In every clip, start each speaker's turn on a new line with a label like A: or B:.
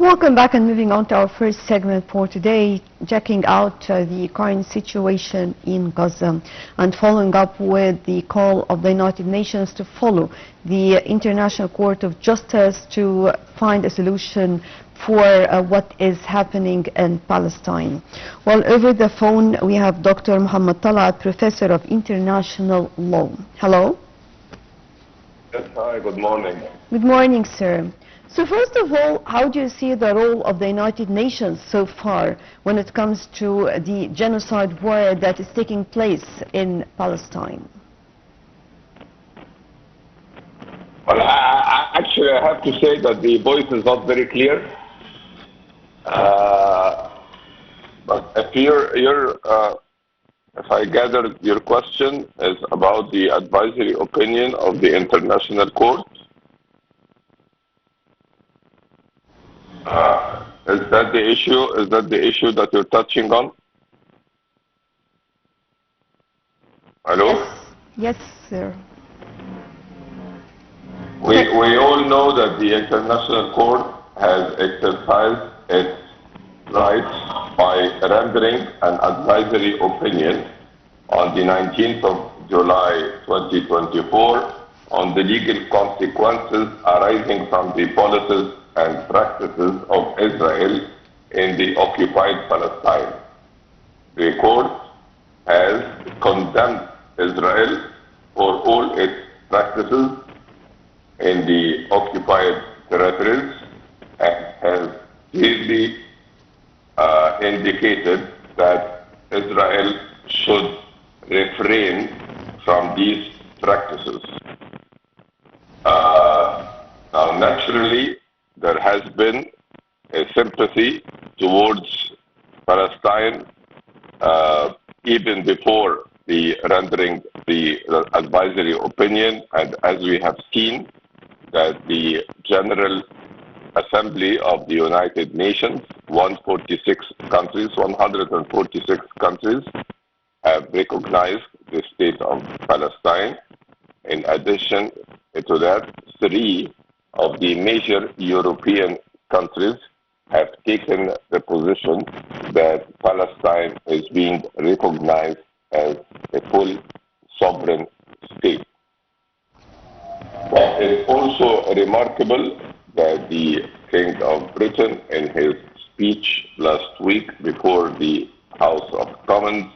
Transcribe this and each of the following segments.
A: Welcome back, and moving on to our first segment for today, checking out the current situation in Gaza and following up with the call of the United Nations to follow the International Court of Justice to find a solution for what is happening in Palestine. Well, over the phone we have Dr. Mohamed Talaat, Professor of International Law. Hello.
B: Yes, hi, good morning.
A: Good morning, sir. So first of all, how do you see the role of the United Nations so far when it comes to the genocide war that is taking place in Palestine?
B: Well, actually, I have to say that the voice is not very clear. But if I gathered your question is about the advisory opinion of the International Court. Is that the issue? Is that the issue that you're touching on? Hello?
A: Yes, sir.
B: We all know that the International Court has exercised its rights by rendering an advisory opinion on the 19th of July 2024 on the legal consequences arising from the policies and practices of Israel in the occupied Palestine. The court has condemned Israel for all its practices in the occupied territories and has clearly indicated that Israel should refrain from these practices. Now, naturally, there has been a sympathy towards Palestine even before the rendering the advisory opinion, and as we have seen that the General Assembly of the United Nations, 146 countries have recognized the state of Palestine. In addition to that, 3 of the major European countries have taken the position that Palestine is being recognized as a full sovereign state. But it's also remarkable that the King of Britain, in his speech last week before the House of Commons,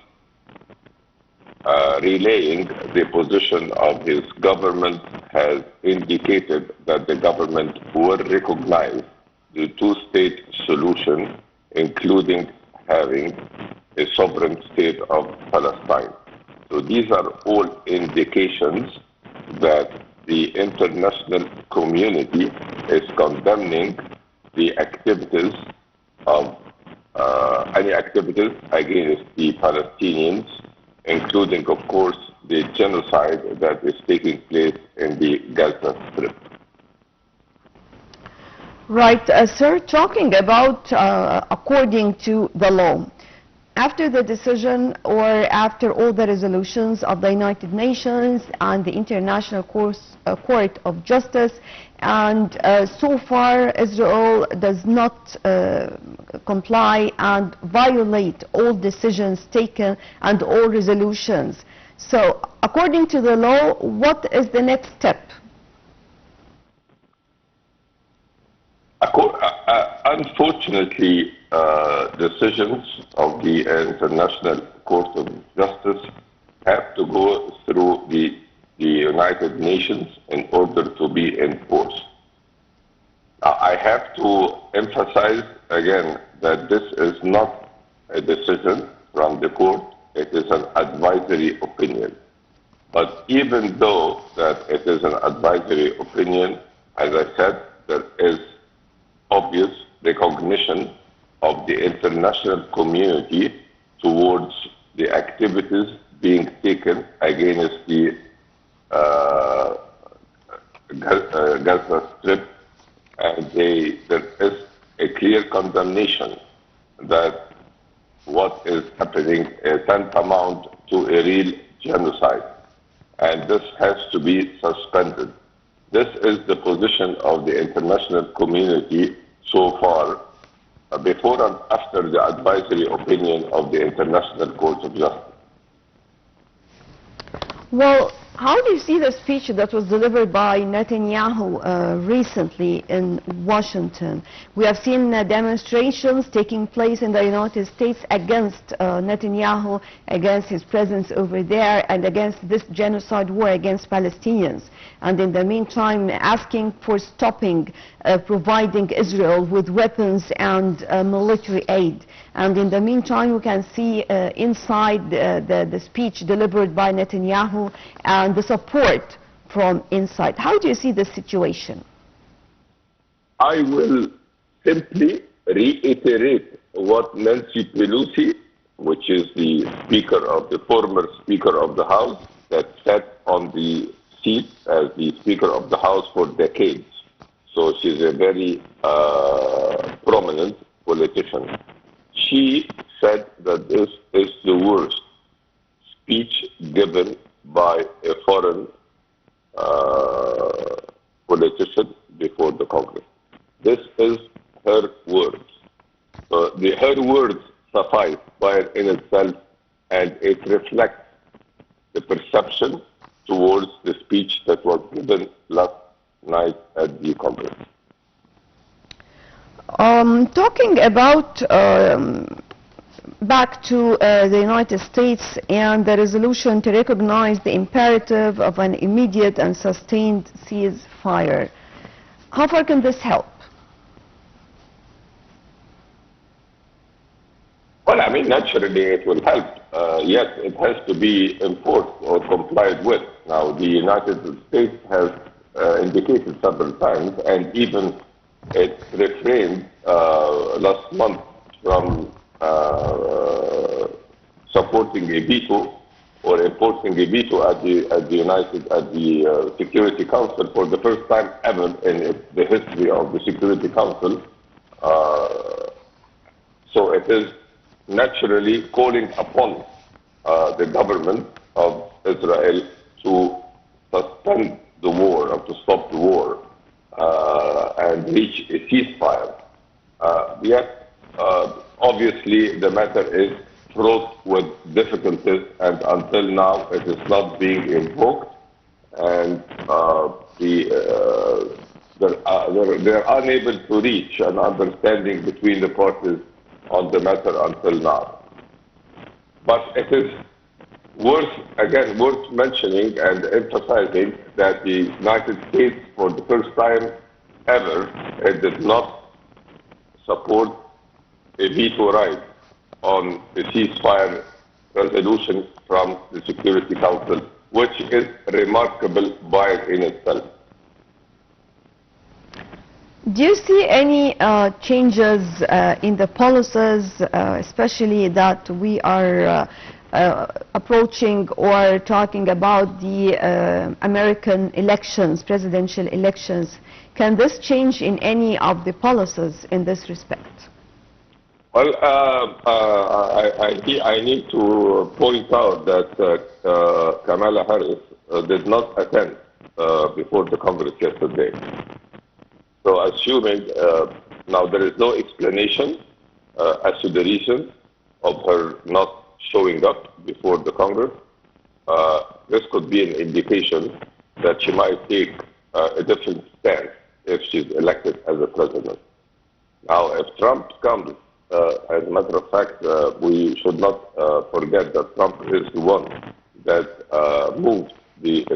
B: relaying the position of his government, has indicated that the government will recognize the two-state solution, including having a sovereign state of Palestine. So these are all indications that the international community is condemning the activities of any activities against the Palestinians, including, of course, the genocide that is taking place in the Gaza Strip.
A: Right, sir, talking about according to the law, after the decision or after all the resolutions of the United Nations and the International Court of Justice, and so far Israel does not comply and violate all decisions taken and all resolutions. So according to the law, what is the next step?
B: Unfortunately, decisions of the International Court of Justice have to go through the United Nations in order to be enforced. I have to emphasize again that this is not a decision from the court, it is an advisory opinion. But even though that it is an advisory opinion, as I said, there is obvious recognition of the international community towards the activities being taken against the Gaza Strip, and there is a clear condemnation that what is happening is tantamount to a real genocide, and this has to be suspended. This is the position of the international community so far, before and after the advisory opinion of the International Court of Justice?
A: Well, how do you see the speech that was delivered by Netanyahu recently in Washington? We have seen demonstrations taking place in the United States against Netanyahu, against his presence over there, and against this genocide war against Palestinians. And in the meantime, asking for stopping providing Israel with weapons and military aid. And in the meantime, we can see inside the speech delivered by Netanyahu and the support from inside. How do you see the situation?
B: I will simply reiterate what Nancy Pelosi, which is the former Speaker of the House, that sat on the seat as the Speaker of the House for decades. So she's a very prominent politician. She said that this is the worst speech given by a foreign politician before the Congress. This is her words. Her words suffice by in itself, and it reflects the perception towards the speech that was given last night at the Congress.
A: Talking about back to the United States and the resolution to recognize the imperative of an immediate and sustained ceasefire. How far can this help?
B: Well, I mean, naturally it will help. Yes, it has to be enforced or complied with. Now, the United States has indicated several times, and even it refrained last month from supporting a veto or enforcing a veto at the Security Council for the first time ever in the history of the Security Council. So it is naturally calling upon the government of Israel to suspend the war or to stop the war and reach a ceasefire. Yet, obviously, the matter is fraught with difficulties, and until now, it is not being invoked, and they're unable to reach an understanding between the parties on the matter until now. But it is worth mentioning and emphasizing that the United States, for the first time ever, it did not support a veto right on the ceasefire resolution from the Security Council, which is remarkable by in itself.
A: Do you see any changes in the policies, especially that we are approaching or talking about the American elections, presidential elections? Can this change in any of the policies in this respect?
B: Well, I need to point out that Kamala Harris did not attend before the Congress yesterday. So assuming, now there is no explanation as to the reason of her not showing up before the Congress, this could be an indication that she might take a different stance if she's elected as a president. Now, if Trump comes, as a matter of fact, we should not forget that Trump is the one that moved the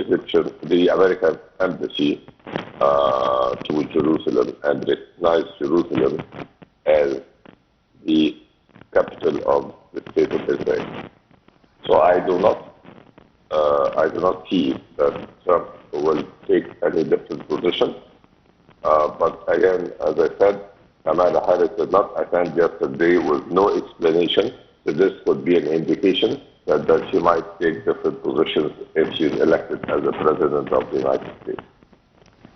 B: American embassy to Jerusalem and recognized Jerusalem as the capital of the state of Israel. So I do not see that Trump will take any different position. But again, as I said, Kamala Harris did not attend yesterday with no explanation. So this could be an indication that she might take different positions if she's elected as a president of the United States.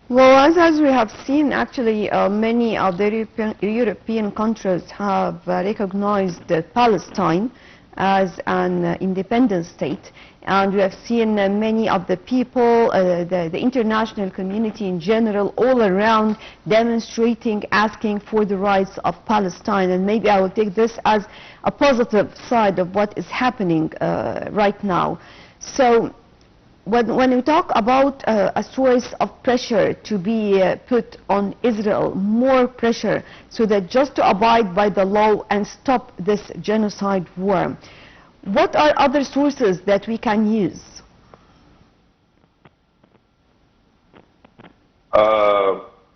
A: Well, as we have seen, actually, many of the European countries have recognized Palestine as an independent state. And we have seen many of the people, the international community in general, all around demonstrating, asking for the rights of Palestine. And maybe I will take this as a positive side of what is happening right now. So when we talk about a source of pressure to be put on Israel, more pressure, so that just to abide by the law and stop this genocide war, what are other sources that we can use?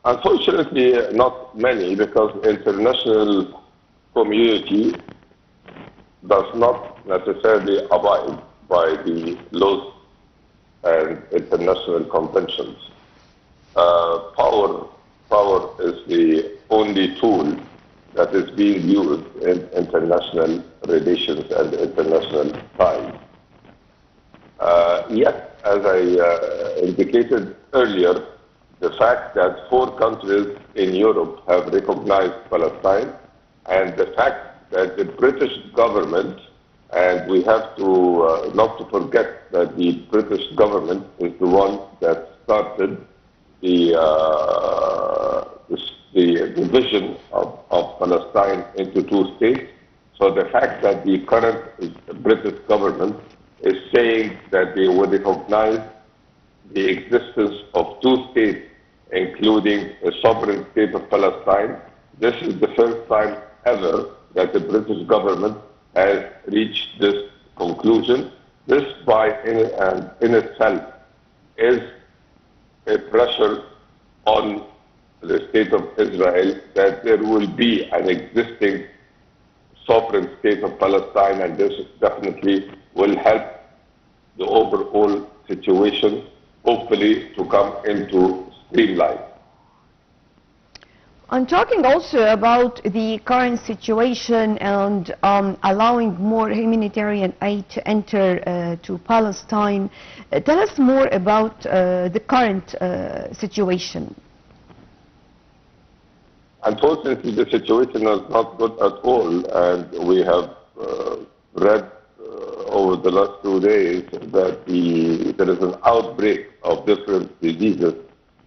B: Unfortunately, not many, because international community does not necessarily abide by the laws and international conventions. Power is the only tool that is being used in international relations and international ties. Yet, as I indicated earlier, the fact that 4 countries in Europe have recognized Palestine, and the fact that the British government, and we have to not to forget that the British government is the one that started the division of Palestine into 2 states. So the fact that the current British government is saying that they will recognize the existence of 2 states, including a sovereign state of Palestine, this is the first time ever that the British government has reached this conclusion. This in itself is a pressure on the state of Israel that there will be an existing sovereign state of Palestine, and this definitely will help the overall situation, hopefully, to come into streamline.
A: I'm talking also about the current situation and allowing more humanitarian aid to enter to Palestine. Tell us more about the current situation.
B: Unfortunately, the situation is not good at all, and we have read over the last 2 days that there is an outbreak of different diseases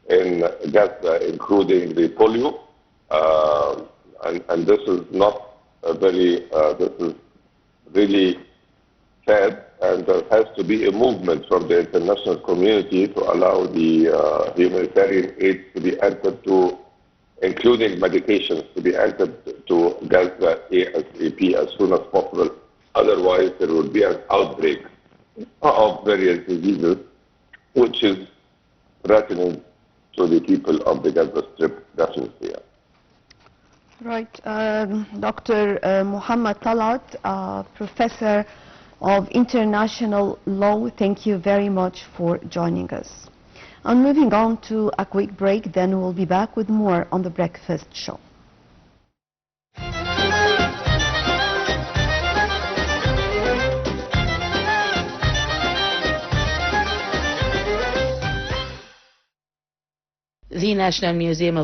B: in Gaza, including the polio. And this is not a this is really sad, and there has to be a movement from the international community to allow the humanitarian aid to be entered to, including medications, to be entered to Gaza ASAP as soon as possible. Otherwise, there will be an outbreak of various diseases, which is threatening to the people of the Gaza Strip, definitely.
A: Right. Dr. Mohamed Talaat, Professor of International Law, thank you very much for joining us. I'm moving on to a quick break, then we'll be back with more on The Breakfast Show.
C: The National Museum of